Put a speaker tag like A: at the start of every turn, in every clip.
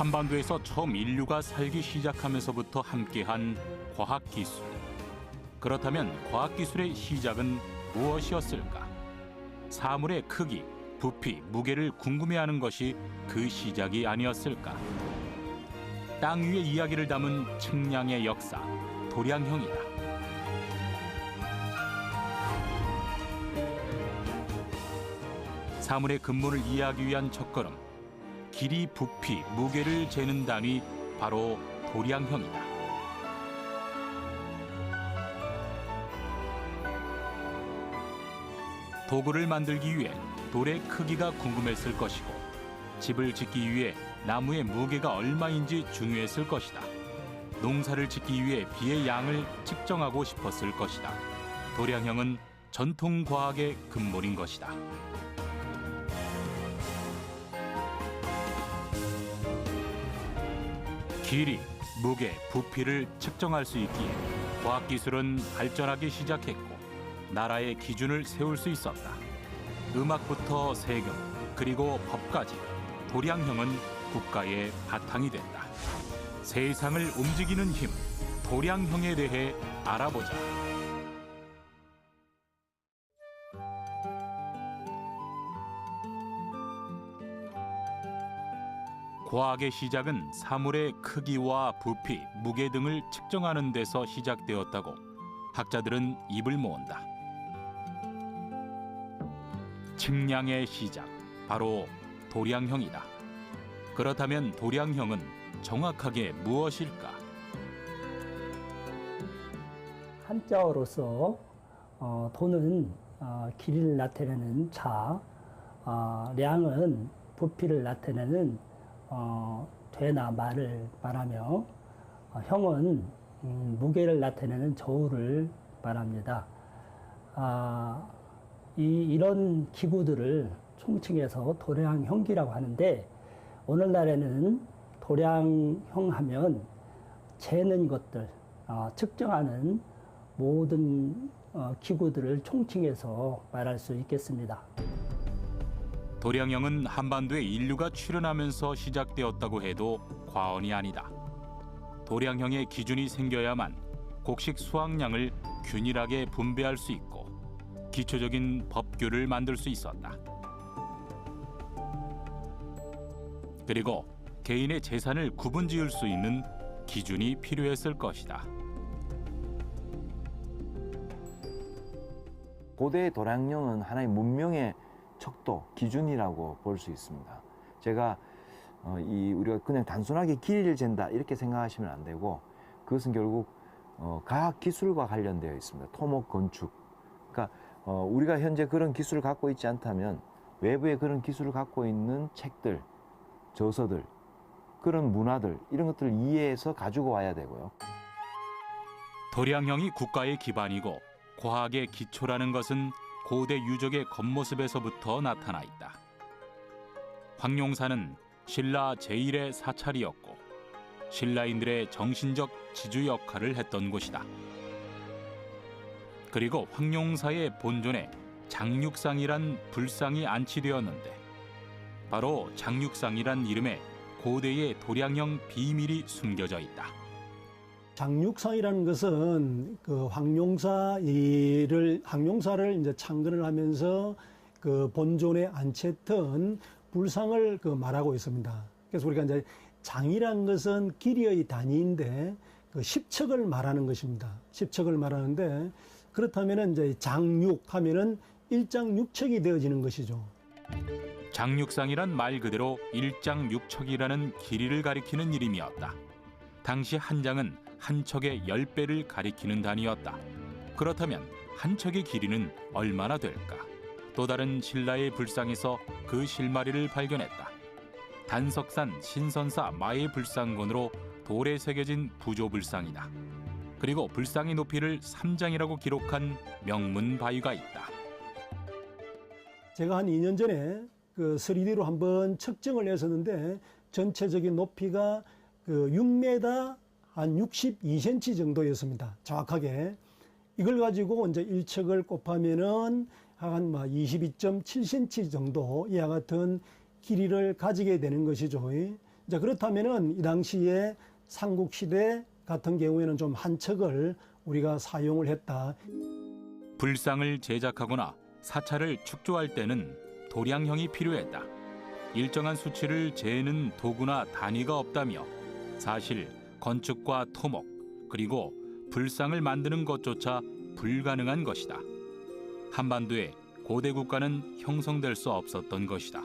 A: 한반도에서 처음 인류가 살기 시작하면서부터 함께한 과학기술. 그렇다면 과학기술의 시작은 무엇이었을까? 사물의 크기, 부피, 무게를 궁금해하는 것이 그 시작이 아니었을까? 땅 위의 이야기를 담은 측량의 역사, 도량형이다. 사물의 근본을 이해하기 위한 첫걸음, 길이, 부피, 무게를 재는 단위, 바로 도량형이다. 도구를 만들기 위해 돌의 크기가 궁금했을 것이고, 집을 짓기 위해 나무의 무게가 얼마인지 중요했을 것이다. 농사를 짓기 위해 비의 양을 측정하고 싶었을 것이다. 도량형은 전통 과학의 근본인 것이다. 길이, 무게, 부피를 측정할 수 있기에 과학기술은 발전하기 시작했고 나라의 기준을 세울 수 있었다. 음악부터 세금, 그리고 법까지 도량형은 국가의 바탕이 된다. 세상을 움직이는 힘, 도량형에 대해 알아보자. 과학의 시작은 사물의 크기와 부피, 무게 등을 측정하는 데서 시작되었다고 학자들은 입을 모은다. 측량의 시작, 바로 도량형이다. 그렇다면 도량형은 정확하게 무엇일까?
B: 한자어로서 도는 길이를 나타내는 자, 량은 부피를 나타내는 되나 말을 말하며, 형은 무게를 나타내는 저울을 말합니다. 이런 기구들을 총칭해서 도량형기라고 하는데, 오늘날에는 도량형 하면 재는 것들, 측정하는 모든 기구들을 총칭해서 말할 수 있겠습니다.
A: 도량형은 한반도에 인류가 출현하면서 시작되었다고 해도 과언이 아니다. 도량형의 기준이 생겨야만 곡식 수확량을 균일하게 분배할 수 있고 기초적인 법규를 만들 수 있었다. 그리고 개인의 재산을 구분지을 수 있는 기준이 필요했을 것이다.
C: 고대 도량형은 하나의 문명의 척도, 기준이라고 볼 수 있습니다. 제가 우리가 그냥 단순하게 길이를 잰다 이렇게 생각하시면 안 되고, 그것은 결국 과학 기술과 관련되어 있습니다. 토목, 건축. 그러니까 우리가 현재 그런 기술을 갖고 있지 않다면 외부에 그런 기술을 갖고 있는 책들, 저서들, 그런 문화들, 이런 것들을 이해해서 가지고 와야 되고요.
A: 도량형이 국가의 기반이고 과학의 기초라는 것은 고대 유적의 겉모습에서부터 나타나 있다. 황룡사는 신라 제1의 사찰이었고 신라인들의 정신적 지주 역할을 했던 곳이다. 그리고 황룡사의 본존에 장육상이란 불상이 안치되었는데, 바로 장육상이란 이름에 고대의 도량형 비밀이 숨겨져 있다.
D: 장육상이라는 것은 그 황룡사를 이제 창건을 하면서 그 본존에 안치했던 불상을 말하고 있습니다. 그래서 우리가 이제 장이라는 것은 길이의 단위인데 그 십척을 말하는 것입니다. 십척을 말하는데, 그렇다면은 이제 장육 하면은 일장육척이 되어지는 것이죠.
A: 장육상이란 말 그대로 일장육척이라는 길이를 가리키는 이름이었다. 당시 한 장은 한 척의 10배를 가리키는 단위였다. 그렇다면 한 척의 길이는 얼마나 될까? 또 다른 신라의 불상에서 그 실마리를 발견했다. 단석산 신선사 마의 불상권으로 돌에 새겨진 부조불상이다. 그리고 불상의 높이를 3장이라고 기록한 명문 바위가 있다.
D: 제가 한 2년 전에 그 3D로 한번 측정을 했었는데, 전체적인 높이가 그 6m 한 62cm 정도였습니다. 정확하게. 이걸 가지고 이제 1척을 곱하면은 한 22.7cm 정도 이와 같은 길이를 가지게 되는 것이죠. 이제 그렇다면은 이 당시에 삼국시대 같은 경우에는 좀 한 척을 우리가 사용을 했다.
A: 불상을 제작하거나 사찰을 축조할 때는 도량형이 필요했다. 일정한 수치를 재는 도구나 단위가 없다며 사실 건축과 토목 그리고 불상을 만드는 것조차 불가능한 것이다. 한반도에 고대 국가는 형성될 수 없었던 것이다.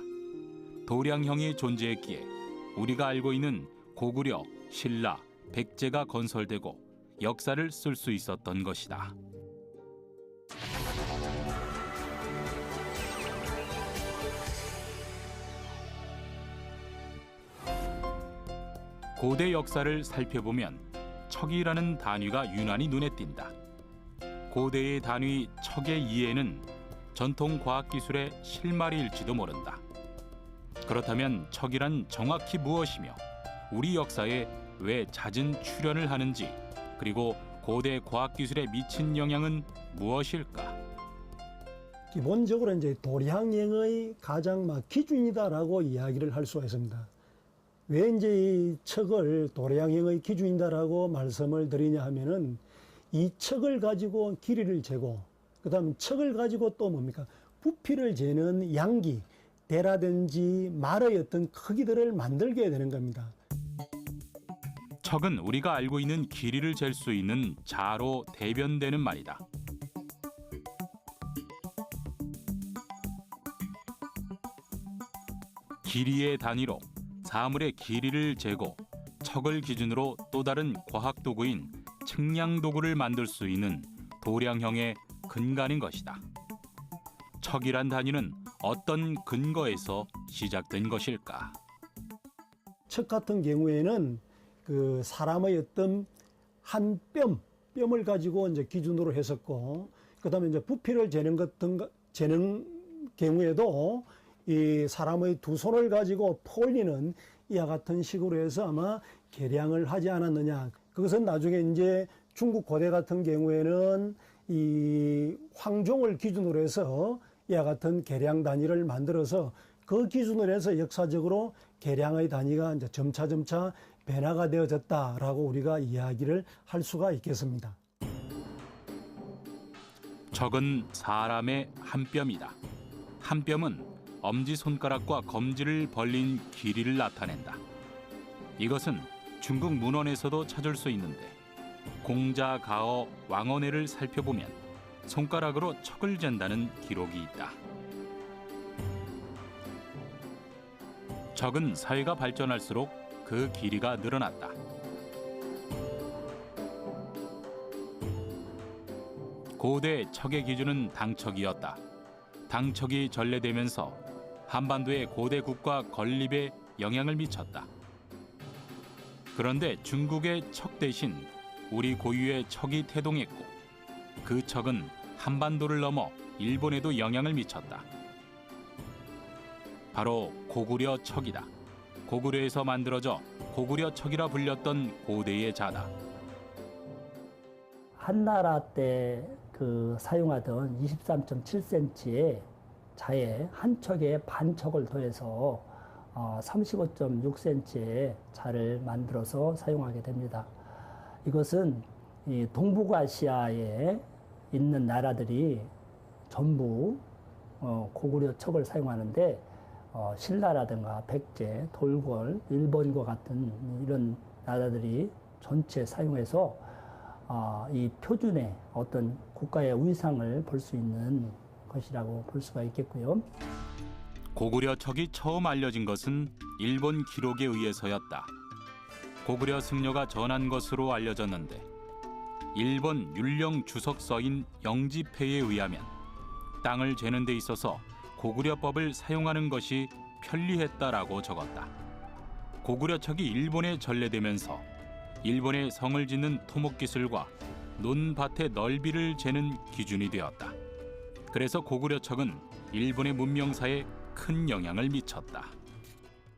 A: 도량형이 존재했기에 우리가 알고 있는 고구려, 신라, 백제가 건설되고 역사를 쓸 수 있었던 것이다. 고대 역사를 살펴보면 척이라는 단위가 유난히 눈에 띈다. 고대의 단위 척의 이해는 전통 과학기술의 실마리일지도 모른다. 그렇다면 척이란 정확히 무엇이며 우리 역사에 왜 잦은 출현을 하는지 그리고 고대 과학기술에 미친 영향은 무엇일까?
D: 기본적으로 이제 도량형의 가장 기준이다라고 이야기를 할 수가 있습니다. 왜 이제 이 척을 도량형의 기준이다라고 말씀을 드리냐 하면은 이 척을 가지고 길이를 재고 그다음 척을 가지고 또 뭡니까? 부피를 재는 양기, 대라든지 말의 어떤 크기들을 만들게 되는 겁니다.
A: 척은 우리가 알고 있는 길이를 잴 수 있는 자로 대변되는 말이다. 길이의 단위로 사물의 길이를 재고 척을 기준으로 또 다른 과학 도구인 측량 도구를 만들 수 있는 도량형의 근간인 것이다. 척이란 단위는 어떤 근거에서 시작된 것일까?
D: 척 같은 경우에는 그 사람의 어떤 한 뼘을 가지고 이제 기준으로 했었고, 그다음에 이제 부피를 재는 경우에도 이 사람의 두 손을 가지고 퍼올리는 이와 같은 식으로 해서 아마 계량을 하지 않았느냐. 그것은 나중에 이제 중국 고대 같은 경우에는 이 황종을 기준으로 해서 이와 같은 계량 단위를 만들어서 그 기준으로 해서 역사적으로 계량의 단위가 이제 점차 변화가 되어졌다라고 우리가 이야기를 할 수가 있겠습니다.
A: 척은 사람의 한 뼘이다. 한 뼘은 엄지손가락과 검지를 벌린 길이를 나타낸다. 이것은 중국 문헌에서도 찾을 수 있는데 공자가어 왕언해를 살펴보면 손가락으로 척을 잰다는 기록이 있다. 척은 사회가 발전할수록 그 길이가 늘어났다. 고대 척의 기준은 당척이었다. 당척이 전래되면서 한반도의 고대 국가 건립에 영향을 미쳤다. 그런데 중국의 척 대신 우리 고유의 척이 태동했고 그 척은 한반도를 넘어 일본에도 영향을 미쳤다. 바로 고구려 척이다. 고구려에서 만들어져 고구려 척이라 불렸던 고대의 자다.
B: 한나라 때 그 사용하던 23.7cm의 자에 한 척에 반 척을 더해서 35.6cm의 자를 만들어서 사용하게 됩니다. 이것은 이 동북아시아에 있는 나라들이 전부 고구려 척을 사용하는데 신라라든가 백제, 돌궐, 일본과 같은 이런 나라들이 전체 사용해서 이 표준의 어떤 국가의 위상을 볼 수 있는 것이라고 볼 수가 있겠고요.
A: 고구려 척이 처음 알려진 것은 일본 기록에 의해서였다. 고구려 승려가 전한 것으로 알려졌는데 일본 율령 주석서인 영지패에 의하면 땅을 재는 데 있어서 고구려법을 사용하는 것이 편리했다라고 적었다. 고구려 척이 일본에 전래되면서 일본의 성을 짓는 토목기술과 논밭의 넓이를 재는 기준이 되었다. 그래서 고구려 척은 일본의 문명사에 큰 영향을 미쳤다.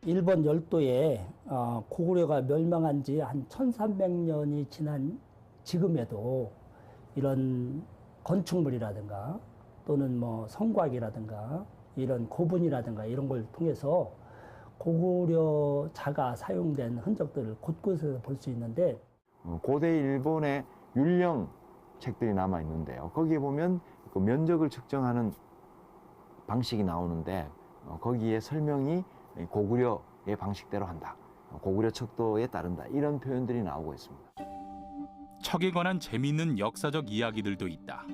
B: 일본 열도에 고구려가 멸망한 지 한 1300년이 지난 지금에도 이런 건축물이라든가 또는 뭐 성곽이라든가 이런 고분이라든가 이런 걸 통해서 고구려 자가 사용된 흔적들을 곳곳에서 볼 수 있는데
C: 고대 일본의 율령 책들이 남아 있는데요. 거기에 보면 그 면적을 측정하는 방식이 나오는데 거기에 설명이 고구려의 방식대로 한다. 고구려 척도에 따른다. 이런 표현들이 나오고 있습니다.
A: 척에 관한 재미있는 역사적 이야기들도 있다.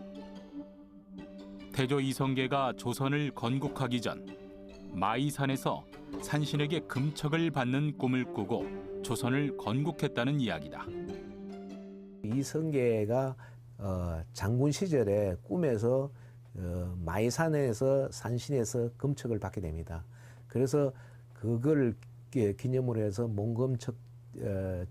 A: 태조 이성계가 조선을 건국하기 전 마이산에서 산신에게 금척을 받는 꿈을 꾸고 조선을 건국했다는 이야기다.
E: 이성계가 장군 시절에 꿈에서 마이산에서 산신에서 금척을 받게 됩니다. 그래서 그걸 기념으로 해서 몽금척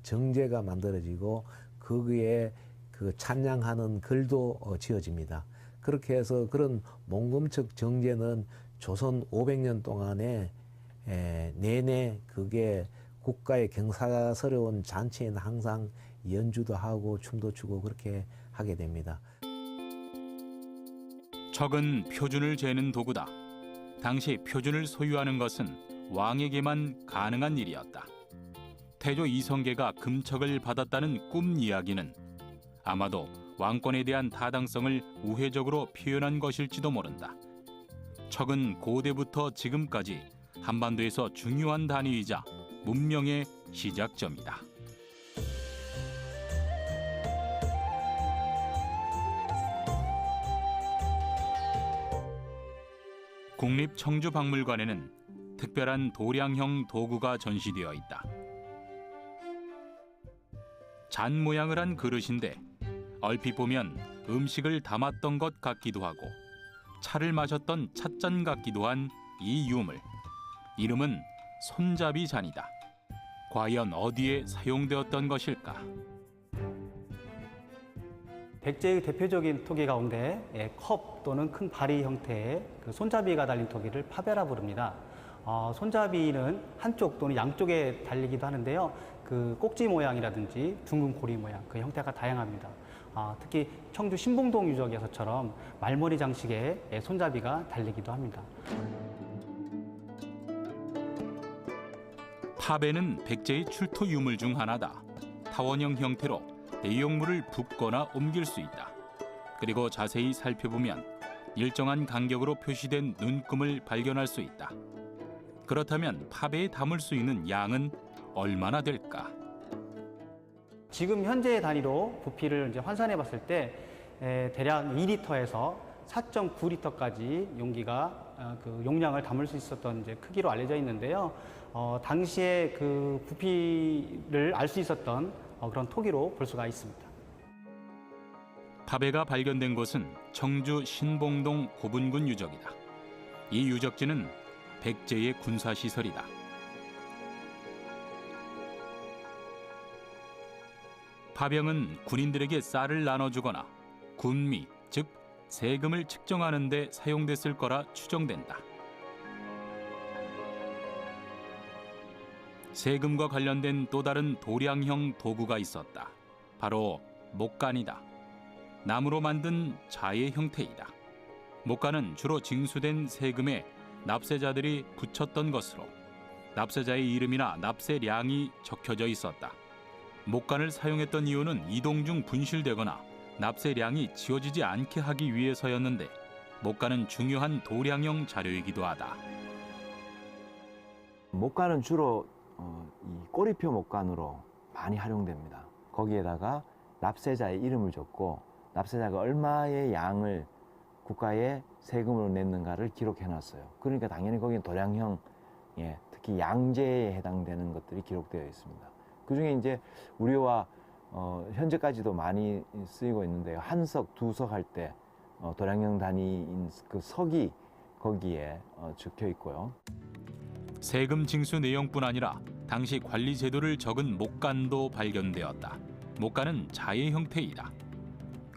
E: 정제가 만들어지고 거기에 그 찬양하는 글도 지어집니다. 그렇게 해서 그런 몽금척 정제는 조선 500년 동안에 내내 그게 국가의 경사스러운 잔치에는 항상 연주도 하고 춤도 추고 그렇게 하게 됩니다.
A: 척은 표준을 재는 도구다. 당시 표준을 소유하는 것은 왕에게만 가능한 일이었다. 태조 이성계가 금척을 받았다는 꿈 이야기는 아마도 왕권에 대한 타당성을 우회적으로 표현한 것일지도 모른다. 척은 고대부터 지금까지 한반도에서 중요한 단위이자 문명의 시작점이다. 국립청주박물관에는 특별한 도량형 도구가 전시되어 있다. 잔 모양을 한 그릇인데 얼핏 보면 음식을 담았던 것 같기도 하고 차를 마셨던 찻잔 같기도 한 이 유물. 이름은 손잡이 잔이다. 과연 어디에 사용되었던 것일까?
F: 백제의 대표적인 토기 가운데 컵 또는 큰 바리 형태의 그 손잡이가 달린 토기를 파베라 부릅니다. 손잡이는 한쪽 또는 양쪽에 달리기도 하는데요. 그 꼭지 모양이라든지 둥근 고리 모양, 그 형태가 다양합니다. 특히 청주 신봉동 유적에서처럼 말머리 장식에 손잡이가 달리기도 합니다.
A: 파베는 백제의 출토 유물 중 하나다. 타원형 형태로 내용물을 붓거나 옮길 수 있다. 그리고 자세히 살펴보면 일정한 간격으로 표시된 눈금을 발견할 수 있다. 그렇다면 파베에 담을 수 있는 양은 얼마나 될까?
F: 지금 현재 단위로 부피를 이제 환산해 봤을 때 대략 2리터에서 4.9리터까지 용기가 그 용량을 담을 수 있었던 이제 크기로 알려져 있는데요. 당시에 그 부피를 알 수 있었던 그런 토기로 볼 수가 있습니다.
A: 파베가 발견된 곳은 청주 신봉동 고분군 유적이다. 이 유적지는 백제의 군사시설이다. 파병은 군인들에게 쌀을 나눠주거나 군미, 즉 세금을 측정하는 데 사용됐을 거라 추정된다. 세금과 관련된 또 다른 도량형 도구가 있었다. 바로 목간이다. 나무로 만든 자의 형태이다. 목간은 주로 징수된 세금에 납세자들이 붙였던 것으로 납세자의 이름이나 납세량이 적혀져 있었다. 목간을 사용했던 이유는 이동 중 분실되거나 납세량이 지워지지 않게 하기 위해서였는데 목간은 중요한 도량형 자료이기도 하다.
C: 목간은 주로 이 꼬리표 목간으로 많이 활용됩니다. 거기에다가 납세자의 이름을 적고 납세자가 얼마의 양을 국가에 세금으로 냈는가를 기록해놨어요. 그러니까 당연히 거기는 도량형, 특히 양제에 해당되는 것들이 기록되어 있습니다. 그중에 이제 우리와 현재까지도 많이 쓰이고 있는데요. 한석, 두석 할 때 도량형 단위인 그 석이 거기에 적혀 있고요.
A: 세금 징수 내용뿐 아니라 당시 관리 제도를 적은 목간도 발견되었다. 목간은 자의 형태이다.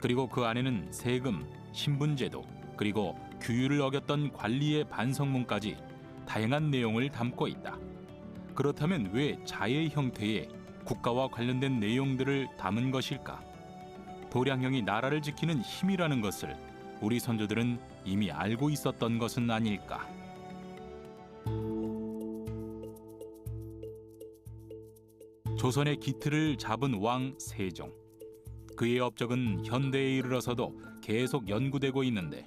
A: 그리고 그 안에는 세금, 신분제도, 그리고 규율을 어겼던 관리의 반성문까지 다양한 내용을 담고 있다. 그렇다면 왜 자의 형태의 국가와 관련된 내용들을 담은 것일까? 도량형이 나라를 지키는 힘이라는 것을 우리 선조들은 이미 알고 있었던 것은 아닐까? 조선의 기틀을 잡은 왕 세종. 그의 업적은 현대에 이르러서도 계속 연구되고 있는데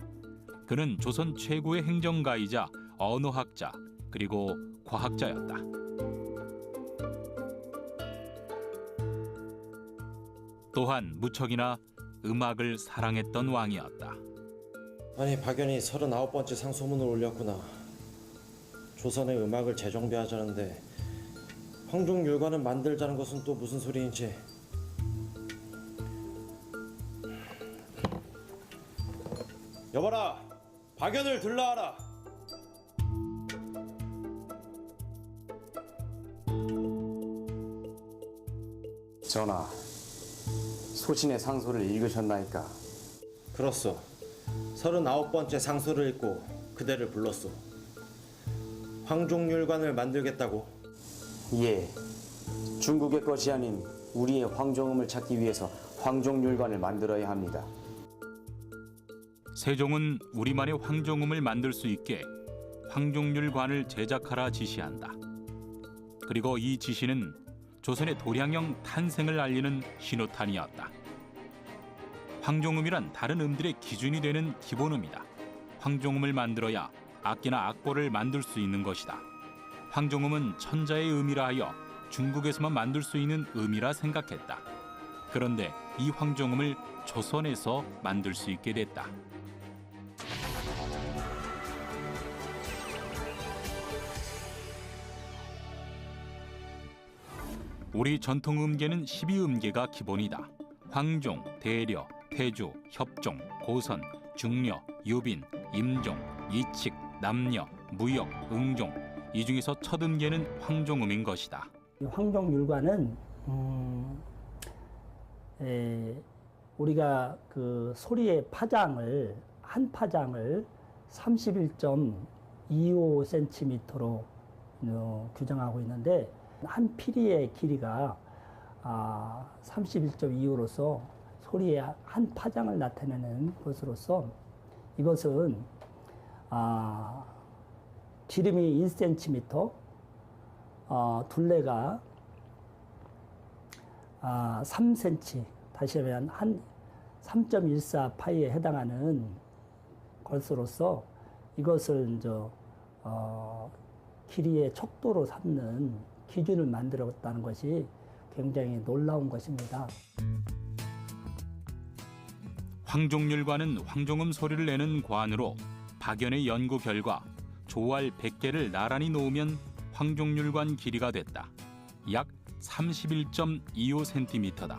A: 그는 조선 최고의 행정가이자 언어학자 그리고 과학자였다. 또한 무척이나 음악을 사랑했던 왕이었다.
G: 아니 박연이 39번째 상소문을 올렸구나. 조선의 음악을 재정비하자는데 황종율관을 만들자는 것은 또 무슨 소리인지. 여봐라, 박연을 들라하라.
H: 전하, 소신의 상소를 읽으셨나이까?
G: 그렇소. 39번째 상소를 읽고 그대를 불렀소. 황종율관을 만들겠다고.
H: 예, 중국의 것이 아닌 우리의 황종음을 찾기 위해서 황종율관을 만들어야 합니다.
A: 세종은 우리만의 황종음을 만들 수 있게 황종률관을 제작하라 지시한다. 그리고 이 지시는 조선의 도량형 탄생을 알리는 신호탄이었다. 황종음이란 다른 음들의 기준이 되는 기본음이다. 황종음을 만들어야 악기나 악보를 만들 수 있는 것이다. 황종음은 천자의 음이라 하여 중국에서만 만들 수 있는 음이라 생각했다. 그런데 이 황종음을 조선에서 만들 수 있게 됐다. 우리 전통 음계는 12음계가 기본이다. 황종, 대려, 태조, 협종, 고선, 중려, 유빈, 임종, 이칙, 남녀, 무역, 응종. 이 중에서 첫 음계는 황종음인 것이다.
B: 황종율관은 우리가 그 소리의 파장을 한 파장을 31.25cm로 규정하고 있는데 한 피리의 길이가 31.25로서 소리의 한 파장을 나타내는 것으로서 이것은 지름이 1cm, 둘레가 3cm, 다시 하면 한 3.14파이에 해당하는 것으로서 이것을 이제 길이의 척도로 삼는 기준을 만들었다는 것이 굉장히 놀라운 것입니다.
A: 황종률관은 황종음 소리를 내는 관으로 박연의 연구 결과 조알 100개를 나란히 놓으면 황종률관 길이가 됐다. 약 31.25cm다.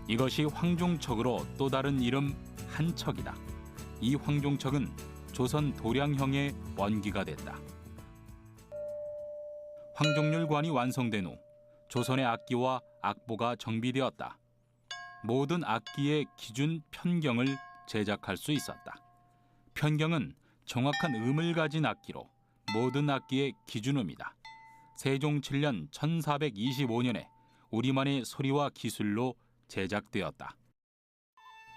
A: 이것이 황종척으로 또 다른 이름 한척이다. 이 황종척은 조선 도량형의 원기가 됐다. 황종률관이 완성된 후 조선의 악기와 악보가 정비되었다. 모든 악기의 기준 편경을 제작할 수 있었다. 편경은 정확한 음을 가진 악기로 모든 악기의 기준음이다. 세종 7년 1425년에 우리만의 소리와 기술로 제작되었다.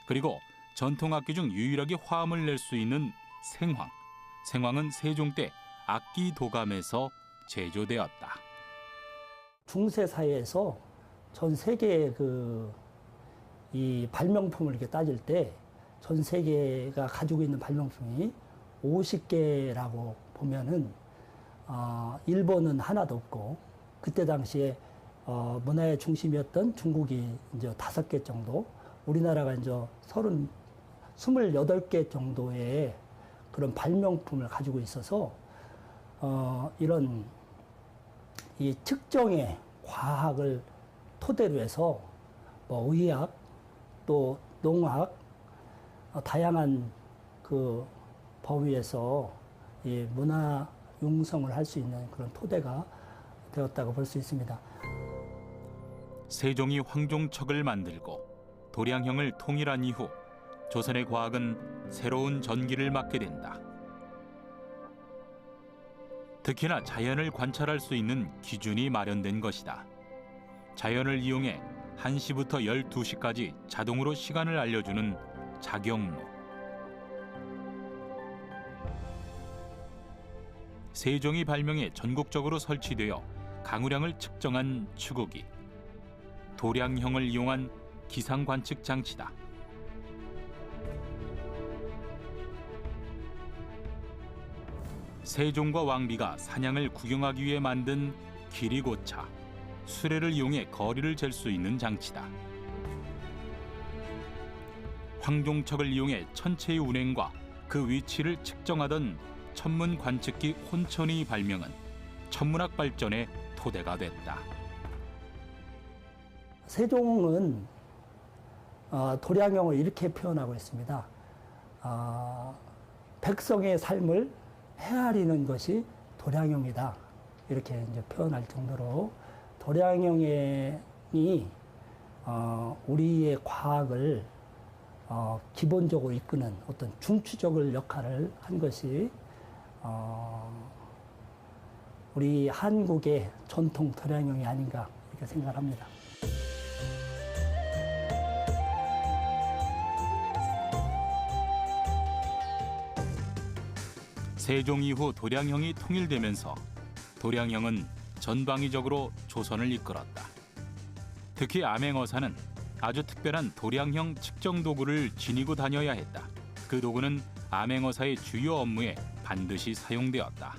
A: 그리고 전통악기 중 유일하게 화음을 낼 수 있는 생황. 생황은 세종 때 악기 도감에서 제조되었다.
B: 중세 사회에서 전 세계의 이 발명품을 이렇게 따질 때 전 세계가 가지고 있는 발명품이 50개라고 보면은 일본은 하나도 없고 그때 당시에 문화의 중심이었던 중국이 이제 5개 정도, 우리나라가 이제 28개 정도의 그런 발명품을 가지고 있어서 이런 이 측정의 과학을 토대로 해서 뭐 의학 또 농학 다양한 그 범위에서 이 문화 융성을 할 수 있는 그런 토대가 되었다고 볼 수 있습니다.
A: 세종이 황종척을 만들고 도량형을 통일한 이후 조선의 과학은 새로운 전기를 맞게 된다. 특히나 자연을 관찰할 수 있는 기준이 마련된 것이다. 자연을 이용해 1시부터 12시까지 자동으로 시간을 알려주는 자경로. 세종이 발명해 전국적으로 설치되어 강우량을 측정한 추구기. 도량형을 이용한 기상 관측 장치다. 세종과 왕비가 사냥을 구경하기 위해 만든 기리고차, 수레를 이용해 거리를 잴 수 있는 장치다. 황종척을 이용해 천체의 운행과 그 위치를 측정하던 천문 관측기 혼천의 발명은 천문학 발전의 토대가 됐다.
B: 세종은 도량형을 이렇게 표현하고 있습니다. 백성의 삶을 헤아리는 것이 도량형이다. 이렇게 이제 표현할 정도로 도량형이 우리의 과학을 기본적으로 이끄는 어떤 중추적인 역할을 한 것이 우리 한국의 전통 도량형이 아닌가 이렇게 생각합니다.
A: 세종 이후 도량형이 통일되면서 도량형은 전방위적으로 조선을 이끌었다. 특히 암행어사는 아주 특별한 도량형 측정 도구를 지니고 다녀야 했다. 그 도구는 암행어사의 주요 업무에 반드시 사용되었다.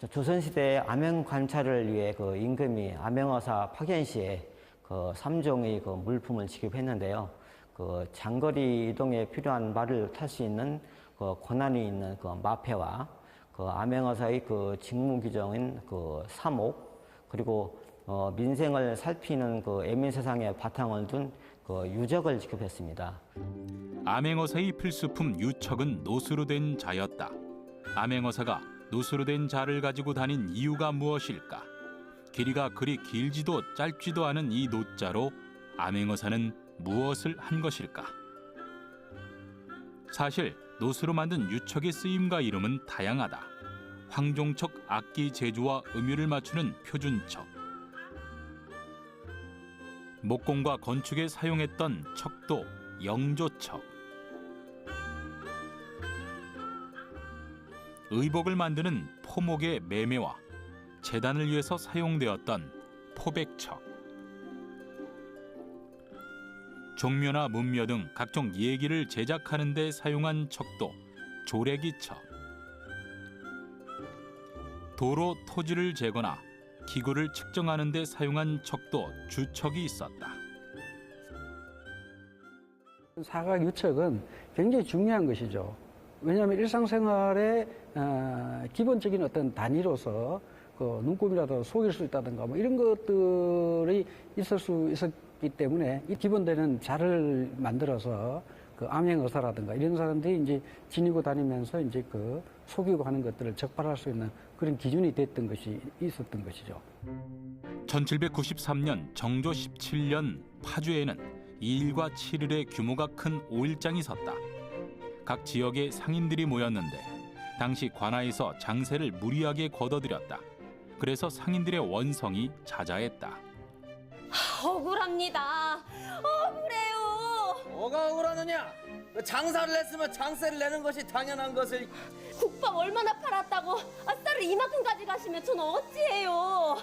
I: 조선시대 암행 관찰을 위해 그 임금이 암행어사 파견 시에 그 3종의 그 물품을 지급했는데요. 그 장거리 이동에 필요한 말을 탈 수 있는 그 권한이 있는 그 마패와 그 암행어사의 그 직무 규정인 그 사목, 그리고 민생을 살피는 그 애민세상의 바탕을 둔 그 유적을 지급했습니다.
A: 암행어사의 필수품 유척은 노수로 된 자였다. 암행어사가 노수로 된 자를 가지고 다닌 이유가 무엇일까? 길이가 그리 길지도 짧지도 않은 이 노자로 암행어사는 무엇을 한 것일까? 사실 노수로 만든 유척의 쓰임과 이름은 다양하다. 황종척 악기 제조와 음율을 맞추는 표준척, 목공과 건축에 사용했던 척도 영조척, 의복을 만드는 포목의 매매와 제단을 위해서 사용되었던 포백척, 종묘나 문묘 등 각종 예기를 제작하는 데 사용한 척도 조래기척, 도로 토지를 재거나 기구를 측정하는 데 사용한 척도 주척이 있었다.
J: 사각 유척은 굉장히 중요한 것이죠. 왜냐하면 일상생활의 기본적인 어떤 단위로서 그 눈곱이라도 속일 수 있다든가 뭐 이런 것들이 있을 수 있었기 때문에 이 기본되는 자를 만들어서 그 암행어사라든가 이런 사람들이 이제 지니고 다니면서 이제 그 속이고 하는 것들을 적발할 수 있는 그런 기준이 됐던 것이 있었던 것이죠.
A: 1793년 정조 17년 파주에는 2일과 7일의 규모가 큰 5일장이 섰다. 각 지역의 상인들이 모였는데 당시 관아에서 장세를 무리하게 걷어들였다. 그래서 상인들의 원성이 자자했다.
K: 억울합니다. 억울해요.
L: 뭐가 억울하느냐? 장사를 했으면 장세를 내는 것이 당연한 것을.
K: 국밥 얼마나 팔았다고 쌀을 이만큼 가져가시면 저는 어찌해요.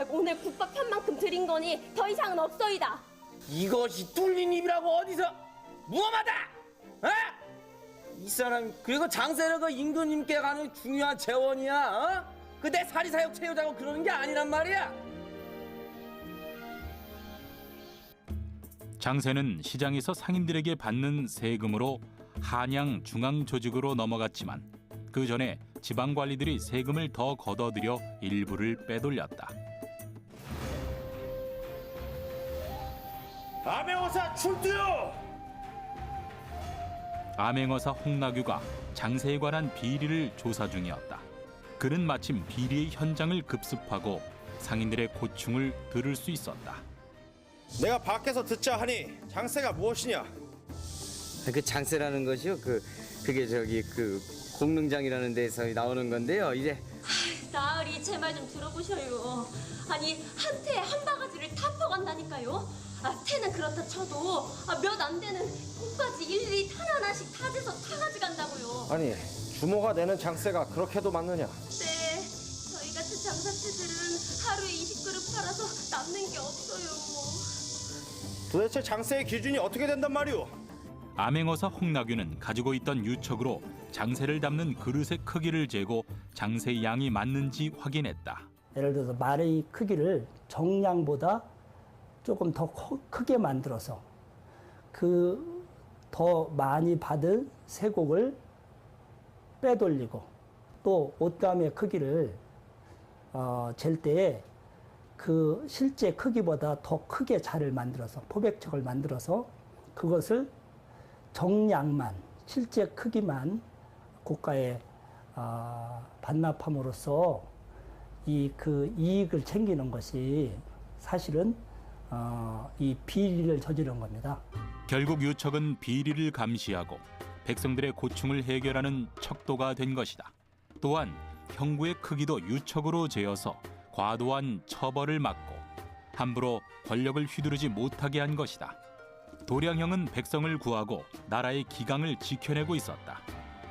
K: 오늘 국밥 한 만큼 드린 거니 더 이상은 없어이다.
L: 이것이 뚫린 입이라고 어디서 무엄하다! 어? 이 사람 그리고 장세는 그 임금님께 가는 중요한 재원이야. 어? 그 내 사리사욕 채우자고 그러는 게 아니란 말이야.
A: 장세는 시장에서 상인들에게 받는 세금으로 한양 중앙조직으로 넘어갔지만 그 전에 지방관리들이 세금을 더 걷어들여 일부를 빼돌렸다.
G: 암행어사 출두요!
A: 암행어사 홍나규가 장세에 관한 비리를 조사 중이었다. 그는 마침 비리의 현장을 급습하고 상인들의 고충을 들을 수 있었다.
G: 내가 밖에서 듣자 하니 장세가 무엇이냐?
H: 그 장세라는 것이요. 그게 저기 그 공릉장이라는 데서 나오는 건데요. 이제
K: 나으리 제 말 좀 들어보셔요. 아니 한 태에 한 바가지를 다 퍼간다니까요. 태는 그렇다 쳐도 몇 안 되는 꽃까지 일일이 하나씩 타재서 타 가져간다고요.
G: 아니 주모가 내는 장세가 그렇게도 많느냐?
K: 네. 장사치들은 하루에 20그릇 팔아서 남는 게 없어요.
G: 도대체 장세의 기준이 어떻게 된단 말이오?
A: 암행어사 홍나균은 가지고 있던 유척으로 장세를 담는 그릇의 크기를 재고 장세의 양이 맞는지 확인했다.
B: 예를 들어서 말의 크기를 정량보다 조금 더 크게 만들어서 그 더 많이 받은 쇠곡을 빼돌리고 또 옷감의 크기를 잴 때에 그 실제 크기보다 더 크게 자를 만들어서 포백척을 만들어서 그것을 정량만 실제 크기만 고가에 반납함으로써 그 이익을 챙기는 것이 사실은 이 비리를 저지른 겁니다.
A: 결국 유척은 비리를 감시하고 백성들의 고충을 해결하는 척도가 된 것이다. 또한 형구의 크기도 유척으로 재어서 과도한 처벌을 막고 함부로 권력을 휘두르지 못하게 한 것이다. 도량형은 백성을 구하고 나라의 기강을 지켜내고 있었다.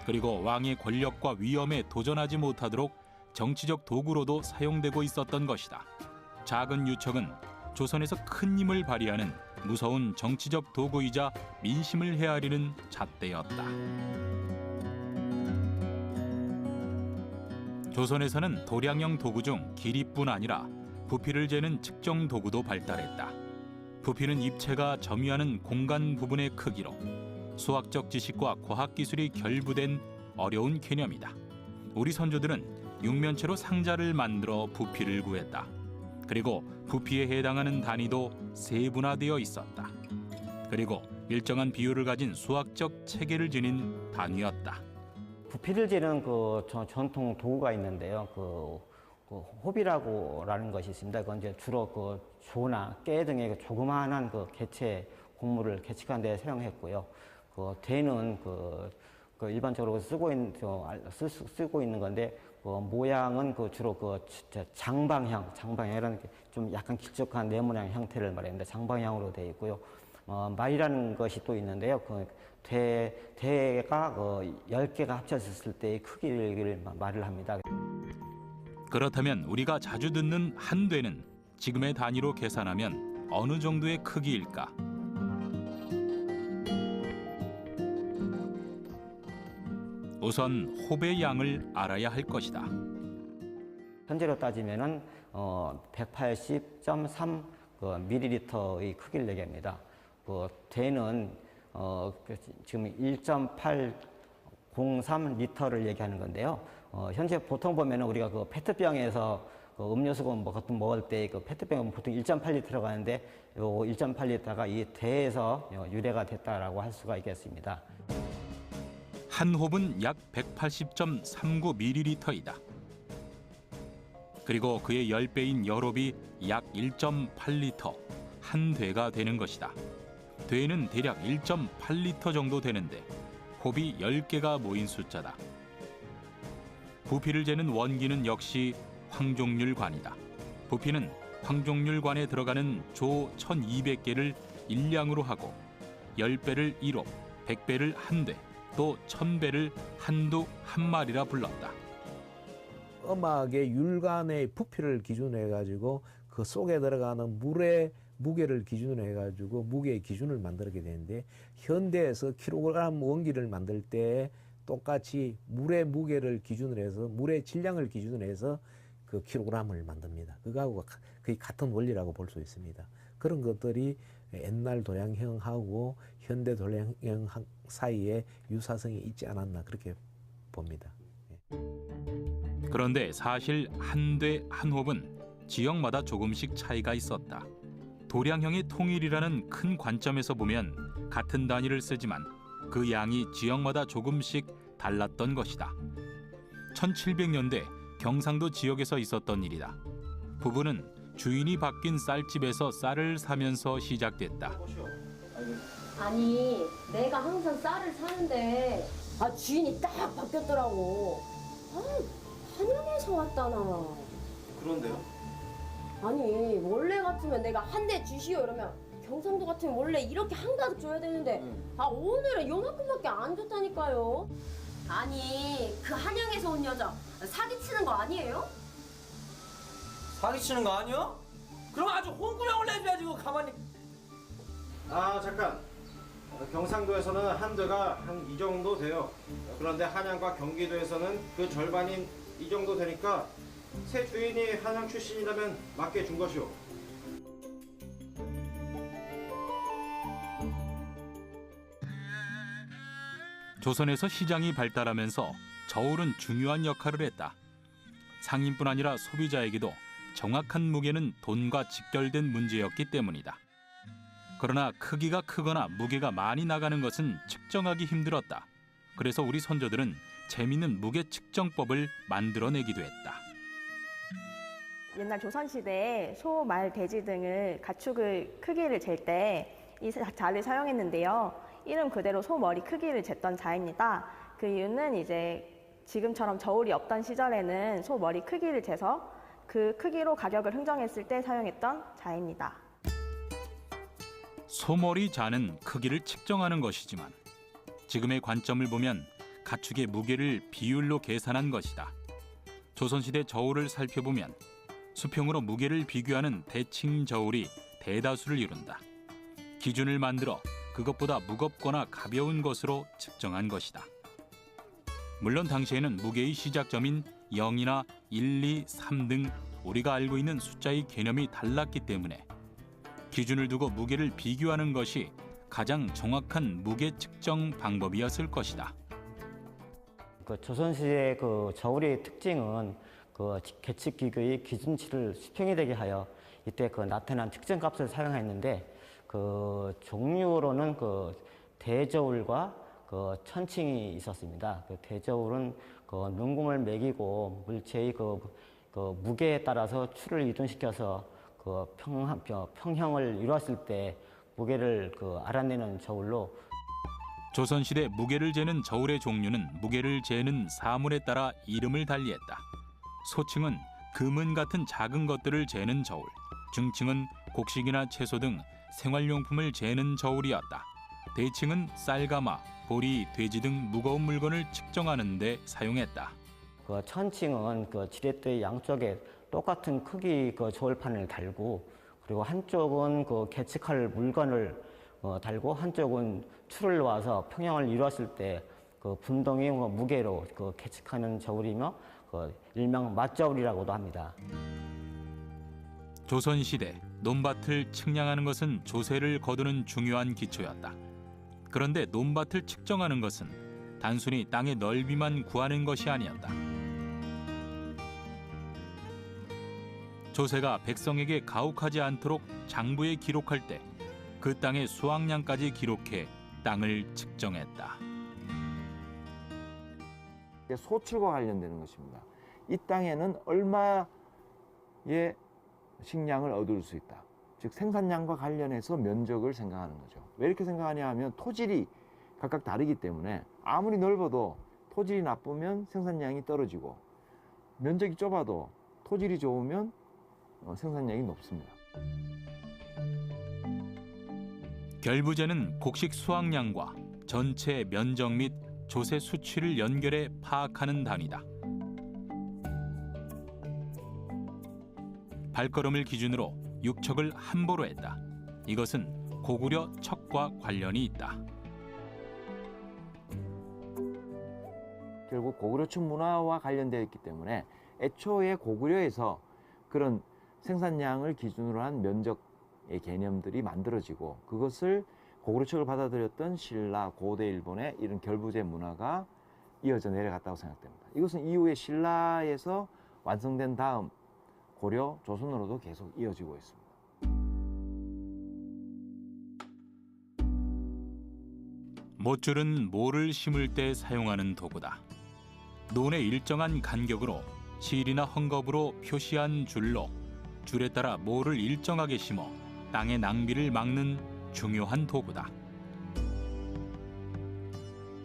A: 그리고 왕의 권력과 위엄에 도전하지 못하도록 정치적 도구로도 사용되고 있었던 것이다. 작은 유척은 조선에서 큰 힘을 발휘하는 무서운 정치적 도구이자 민심을 헤아리는 잣대였다. 조선에서는 도량형 도구 중 길이뿐 아니라 부피를 재는 측정 도구도 발달했다. 부피는 입체가 점유하는 공간 부분의 크기로 수학적 지식과 과학기술이 결부된 어려운 개념이다. 우리 선조들은 육면체로 상자를 만들어 부피를 구했다. 그리고 부피에 해당하는 단위도 세분화되어 있었다. 그리고 일정한 비율을 가진 수학적 체계를 지닌 단위였다.
I: 부피를 재는 그 전통 도구가 있는데요. 그 호비라고라는 것이 있습니다. 그건 이제 주로 그 조나 깨 등의 그 조그마한 그 개체 곡물을 개측하는 데 사용했고요. 그 대는 그 일반적으로 쓰고 있는 건데 그 모양은 그 주로 그 장방향이라는 좀 약간 길쭉한 네모난 형태를 말합니다. 장방향으로 되어 있고요. 말이라는 것이 또 있는데요. 그 대가 10개가 합쳐졌을 때의 크기를 말을 합니다.
A: 그렇다면 우리가 자주 듣는 한 되는 지금의 단위로 계산하면 어느 정도의 크기일까? 우선 호배의 양을 알아야 할 것이다.
I: 현재로 따지면은 180.3 ml의 크기를 얘기합니다. 그 대는 지금 1.803 리터를 얘기하는 건데요. 현재 보통 보면은 우리가 그 페트병에서 그 음료수 같은 먹을 때 그 페트병은 보통 1.8리터가 가는데 요 1.8리터가 이 대에서 유래가 됐다라고 할 수가 있겠습니다.
A: 한 홉은 약 180.39ml이다. 그리고 그의 10배인 열홉이 약 1.8리터, 한 되가 되는 것이다. 되는 대략 1.8리터 정도 되는데 홉이 10개가 모인 숫자다. 부피를 재는 원기는 역시 황종률관이다. 부피는 황종률관에 들어가는 조 1200개를 일량으로 하고 10배를 1홉, 100배를 한 대, 또 1000배를 한두 한 마리라 불렀다.
E: 음악의 율관의 부피를 기준으로 해가지고 그 속에 들어가는 물의 무게를 기준으로 해가지고 무게의 기준을 만들게 되는데 현대에서 킬로그램 원기를 만들 때 똑같이 물의 무게를 기준으로 해서 물의 질량을 기준으로 해서 그 킬로그램을 만듭니다. 그거하고 거의 같은 원리라고 볼 수 있습니다. 그런 것들이 옛날 도량형하고 현대 도량형 사이에 유사성이 있지 않았나 그렇게 봅니다.
A: 그런데 사실 한 대 한 홉은 지역마다 조금씩 차이가 있었다. 도량형의 통일이라는 큰 관점에서 보면 같은 단위를 쓰지만 그 양이 지역마다 조금씩 달랐던 것이다. 1700년대 경상도 지역에서 있었던 일이다. 부부는 주인이 바뀐 쌀집에서 쌀을 사면서 시작됐다.
K: 아니, 내가 항상 쌀을 사는데 주인이 딱 바뀌었더라고. 한양에서 왔다나.
G: 그런데요?
K: 아니, 원래 같으면 내가 한 대 주시오 이러면 경상도 같으면 원래 이렇게 한가득 줘야 되는데 오늘은 요만큼밖에 안 줬다니까요. 아니, 그 한양에서 온 여자 사기치는 거 아니에요?
L: 사기치는 거 아니야? 그럼 아주 홍구령을 내줘야지 그거 가만히.
G: 아 잠깐. 경상도에서는 한 대가 한 이 정도 돼요. 그런데 한양과 경기도에서는 그 절반인 이 정도 되니까 새 주인이 한양 출신이라면 맞게 준 것이오.
A: 조선에서 시장이 발달하면서 저울은 중요한 역할을 했다. 상인뿐 아니라 소비자에게도 정확한 무게는 돈과 직결된 문제였기 때문이다. 그러나 크기가 크거나 무게가 많이 나가는 것은 측정하기 힘들었다. 그래서 우리 선조들은 재미있는 무게 측정법을 만들어내기도 했다.
M: 옛날 조선시대에 소, 말, 돼지 등을 가축의 크기를 잴 때 이 자를 사용했는데요. 이름 그대로 소 머리 크기를 쟀던 자입니다. 그 이유는 이제 지금처럼 저울이 없던 시절에는 소 머리 크기를 재서 그 크기로 가격을 흥정했을 때 사용했던 자입니다.
A: 소머리 자는 크기를 측정하는 것이지만 지금의 관점을 보면 가축의 무게를 비율로 계산한 것이다. 조선시대 저울을 살펴보면 수평으로 무게를 비교하는 대칭 저울이 대다수를 이룬다. 기준을 만들어 그것보다 무겁거나 가벼운 것으로 측정한 것이다. 물론 당시에는 무게의 시작점인 0이나 1, 2, 3 등 우리가 알고 있는 숫자의 개념이 달랐기 때문에 기준을 두고 무게를 비교하는 것이 가장 정확한 무게 측정 방법이었을 것이다.
I: 조선시대 저울의 특징은 계측기구의 기준치를 수평이 되게 하여 이때 나타난 측정값을 사용했는데 종류로는 대저울과 천칭이 있었습니다. 대저울은 눈금을 매기고 물체의 무게에 따라서 추를 이동시켜서 평형을 이루었을 때 무게를 알아내는 저울로,
A: 조선시대 무게를 재는 저울의 종류는 무게를 재는 사물에 따라 이름을 달리했다. 소칭은 금은 같은 작은 것들을 재는 저울, 중칭은 곡식이나 채소 등 생활용품을 재는 저울이었다. 대칭은 쌀가마, 보리, 돼지 등 무거운 물건을 측정하는 데 사용했다.
I: 천칭은 지렛대 양쪽에 똑같은 크기 저울판을 달고, 그리고 한쪽은 계측할 물건을 달고 한쪽은 추를 놓아서 평형을 이루었을 때 분동의 무게로 계측하는 저울이며 일명 맞저울이라고도 합니다.
A: 조선시대 논밭을 측량하는 것은 조세를 거두는 중요한 기초였다. 그런데 논밭을 측정하는 것은 단순히 땅의 넓이만 구하는 것이 아니었다. 조세가 백성에게 가혹하지 않도록 장부에 기록할 때 그 땅의 수확량까지 기록해 땅을 측정했다.
C: 소출과 관련되는 것입니다. 이 땅에는 얼마의 식량을 얻을 수 있다. 즉 생산량과 관련해서 면적을 생각하는 거죠. 왜 이렇게 생각하냐 하면 토질이 각각 다르기 때문에 아무리 넓어도 토질이 나쁘면 생산량이 떨어지고, 면적이 좁아도 토질이 좋으면 생산량이 높습니다.
A: 결부제는 곡식 수확량과 전체 면적 및 조세 수치를 연결해 파악하는 단위다. 발걸음을 기준으로 육척을 함보로 했다. 이것은 고구려 척과 관련이 있다.
C: 결국 고구려축 문화와 관련되어 있기 때문에 애초에 고구려에서 그런 생산량을 기준으로 한 면적의 개념들이 만들어지고, 그것을 고구려축을 받아들였던 신라, 고대 일본의 이런 결부제 문화가 이어져 내려갔다고 생각됩니다. 이것은 이후에 신라에서 완성된 다음 고려, 조선으로도 계속 이어지고 있습니다.
A: 못줄은 모를 심을 때 사용하는 도구다. 논의 일정한 간격으로 실이나 헝겊으로 표시한 줄로 줄에 따라 모를 일정하게 심어 땅의 낭비를 막는 중요한 도구다.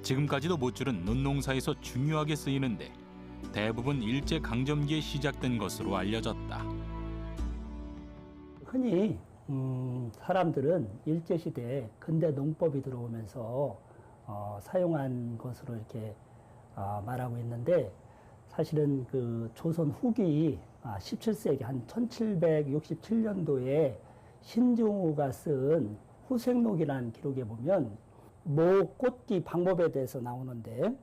A: 지금까지도 못줄은 논농사에서 중요하게 쓰이는데 대부분 일제강점기에 시작된 것으로 알려졌다.
B: 흔히 사람들은 일제시대에 근대 농법이 들어오면서 사용한 것으로 이렇게 말하고 있는데, 사실은 그 조선 후기 17세기 한 1767년도에 신중후가 쓴 후생록이라는 기록에 보면 모 꽂기 방법에 대해서 나오는데,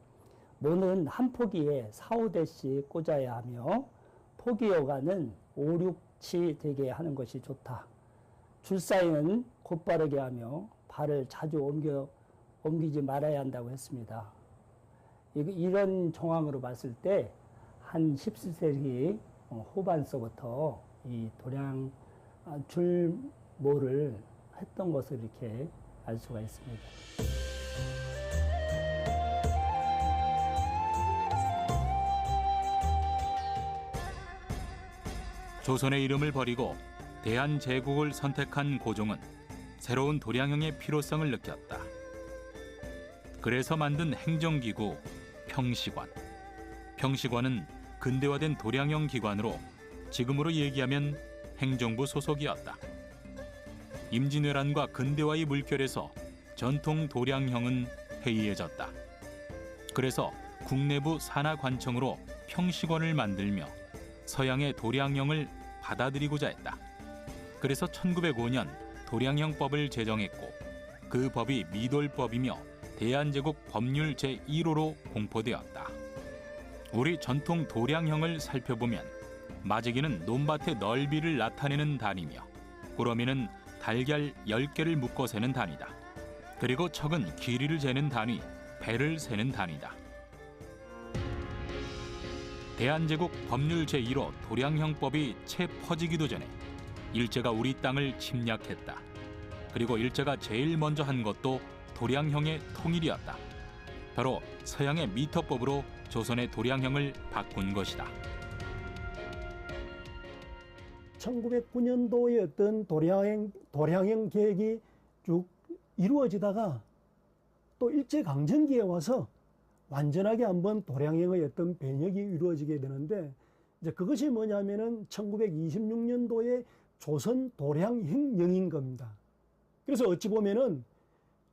B: 모는 한 포기에 4, 5대씩 꽂아야 하며 포기 여과는 5, 6치 되게 하는 것이 좋다. 줄사이는 곧바르게 하며 발을 자주 옮기지 말아야 한다고 했습니다. 이런 정황으로 봤을 때 한 17세기 후반서부터 이 도량 줄모를 했던 것을 이렇게 알 수가 있습니다.
A: 조선의 이름을 버리고 대한제국을 선택한 고종은 새로운 도량형의 필요성을 느꼈다. 그래서 만든 행정기구 평시관. 평시관은 근대화된 도량형 기관으로 지금으로 얘기하면 행정부 소속이었다. 임진왜란과 근대화의 물결에서 전통 도량형은 해이해졌다. 그래서 국내부 산하관청으로 평시관을 만들며 서양의 도량형을 받아들이고자 했다. 그래서 1905년 도량형법을 제정했고, 그 법이 미돌법이며 대한제국 법률 제1호로 공포되었다. 우리 전통 도량형을 살펴보면 마지기는 논밭의 넓이를 나타내는 단위며, 꾸러미는 달걀 10개를 묶어 세는 단위다. 그리고 척은 길이를 재는 단위, 배를 세는 단위다. 대한제국 법률 제1호 도량형법이 채 퍼지기도 전에 일제가 우리 땅을 침략했다. 그리고 일제가 제일 먼저 한 것도 도량형의 통일이었다. 바로 서양의 미터법으로 조선의 도량형을 바꾼 것이다.
D: 1909년도에 어떤 도량형 계획이 쭉 이루어지다가 또 일제강점기에 와서 완전하게 한번 도량형의 어떤 변혁이 이루어지게 되는데, 이제 그것이 뭐냐면은 1926년도에 조선 도량형령인 겁니다. 그래서 어찌 보면은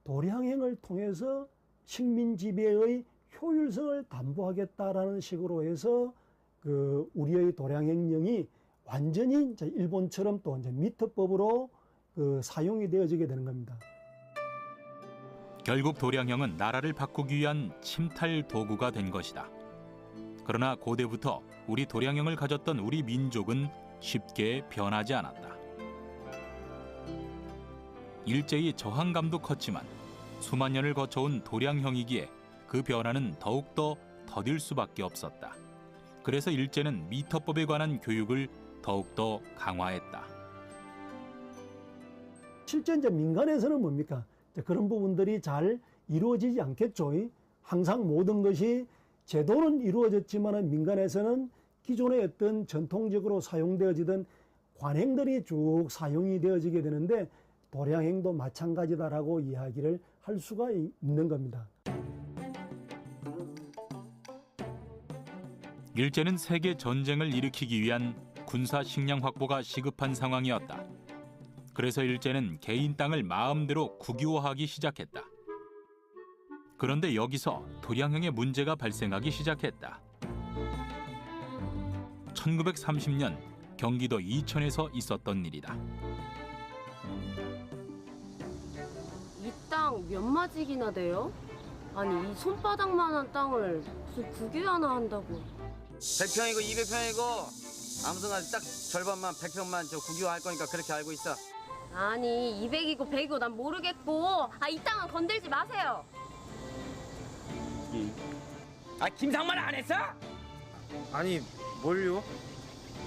D: 도량형을 통해서 식민 지배의 효율성을 담보하겠다라는 식으로 해서 우리의 도량형령이 완전히 이제 일본처럼 또 이제 미터법으로 사용이 되어지게 되는 겁니다.
A: 결국 도량형은 나라를 바꾸기 위한 침탈 도구가 된 것이다. 그러나 고대부터 우리 도량형을 가졌던 우리 민족은 쉽게 변하지 않았다. 일제히 저항감도 컸지만 수만 년을 거쳐온 도량형이기에 그 변화는 더욱더 더딜 수밖에 없었다. 그래서 일제는 미터법에 관한 교육을 더욱더 강화했다.
D: 실제 이제 민간에서는 뭡니까? 그런 부분들이 잘 이루어지지 않겠죠. 항상 모든 것이 제도는 이루어졌지만 민간에서는 기존의 어떤 전통적으로 사용되어지던 관행들이 쭉 사용이 되어지게 되는데, 도량형도 마찬가지다라고 이야기를 할 수가 있는 겁니다.
A: 일제는 세계 전쟁을 일으키기 위한 군사 식량 확보가 시급한 상황이었다. 그래서 일제는 개인 땅을 마음대로 국유화하기 시작했다. 그런데 여기서 도량형의 문제가 발생하기 시작했다. 1930년 경기도 이천에서 있었던 일이다.
K: 이 땅 몇 마직이나 돼요? 아니 이 손바닥만한 땅을 무슨 국유화나 한다고.
L: 100평이고 200평이고 아무튼간 딱 절반만 100평만 저 국유화할 거니까 그렇게 알고 있어.
K: 아니 200이고 100이고 난 모르겠고, 이 땅은 건들지 마세요.
L: 김상만 안 했어?
G: 아니 뭘요?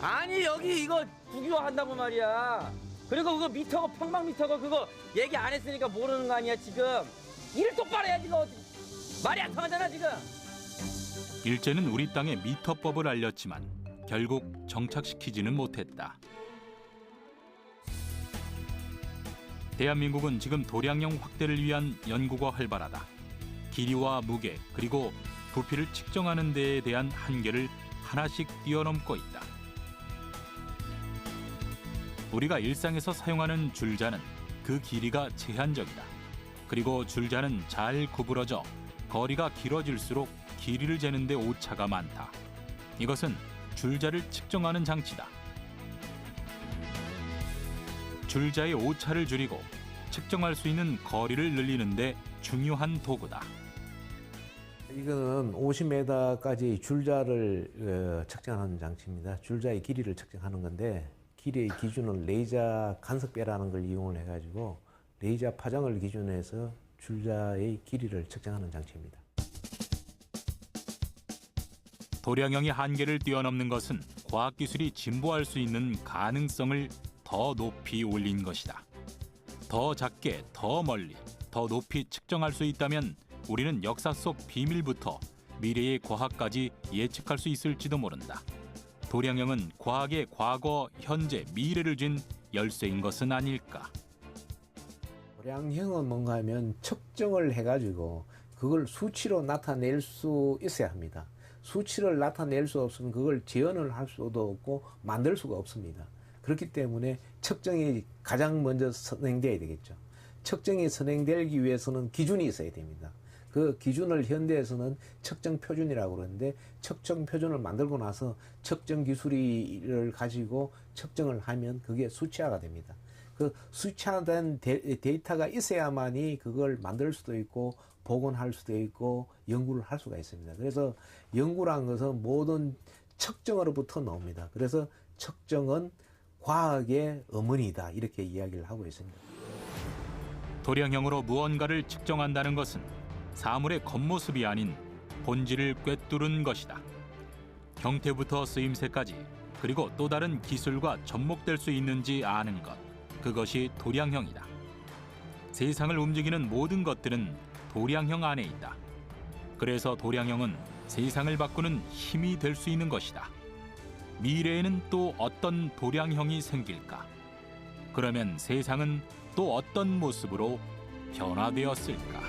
L: 아니 여기 이거 국유화 한다고 말이야. 그리고 그거 미터고 평방미터고 그거 얘기 안 했으니까 모르는 거 아니야 지금. 일을 똑바로 해야지. 이거 말이 안 통하잖아 지금.
A: 일제는 우리 땅에 미터법을 알렸지만 결국 정착시키지는 못했다. 대한민국은 지금 도량형 확대를 위한 연구가 활발하다. 길이와 무게 그리고 부피를 측정하는 데에 대한 한계를 하나씩 뛰어넘고 있다. 우리가 일상에서 사용하는 줄자는 그 길이가 제한적이다. 그리고 줄자는 잘 구부러져 거리가 길어질수록 길이를 재는 데 오차가 많다. 이것은 줄자를 측정하는 장치다. 줄자의 오차를 줄이고 측정할 수 있는 거리를 늘리는 데 중요한 도구다.
E: 이거는 50m까지 줄자를 측정하는 장치입니다. 줄자의 길이를 측정하는 건데 길이의 기준은 레이저 간섭배라는 걸 이용을 해가지고 레이저 파장을 기준으로 해서 줄자의 길이를 측정하는 장치입니다.
A: 도량형이 한계를 뛰어넘는 것은 과학기술이 진보할 수 있는 가능성을 더 높이 올린 것이다. 더 작게, 더 멀리, 더 높이 측정할 수 있다면 우리는 역사 속 비밀부터 미래의 과학까지 예측할 수 있을지도 모른다. 도량형은 과학의 과거, 현재, 미래를 쥔 열쇠인 것은 아닐까.
E: 도량형은 뭔가 하면 측정을 해가지고 그걸 수치로 나타낼 수 있어야 합니다. 수치를 나타낼 수 없으면 그걸 재현을 할 수도 없고 만들 수가 없습니다. 그렇기 때문에 측정이 가장 먼저 선행돼야 되겠죠. 측정이 선행되기 위해서는 기준이 있어야 됩니다. 그 기준을 현대에서는 측정 표준이라고 그러는데 측정 표준을 만들고 나서 측정 기술을 가지고 측정을 하면 그게 수치화가 됩니다. 그 수치화된 데이터가 있어야만이 그걸 만들 수도 있고 복원할 수도 있고 연구를 할 수가 있습니다. 그래서 연구란 것은 모든 측정으로부터 나옵니다. 그래서 측정은 과학의 어머니다 이렇게 이야기를 하고 있습니다.
A: 도량형으로 무언가를 측정한다는 것은 사물의 겉모습이 아닌 본질을 꿰뚫은 것이다. 형태부터 쓰임새까지 그리고 또 다른 기술과 접목될 수 있는지 아는 것, 그것이 도량형이다. 세상을 움직이는 모든 것들은 도량형 안에 있다. 그래서 도량형은 세상을 바꾸는 힘이 될 수 있는 것이다. 미래에는 또 어떤 도량형이 생길까? 그러면 세상은 또 어떤 모습으로 변화되었을까?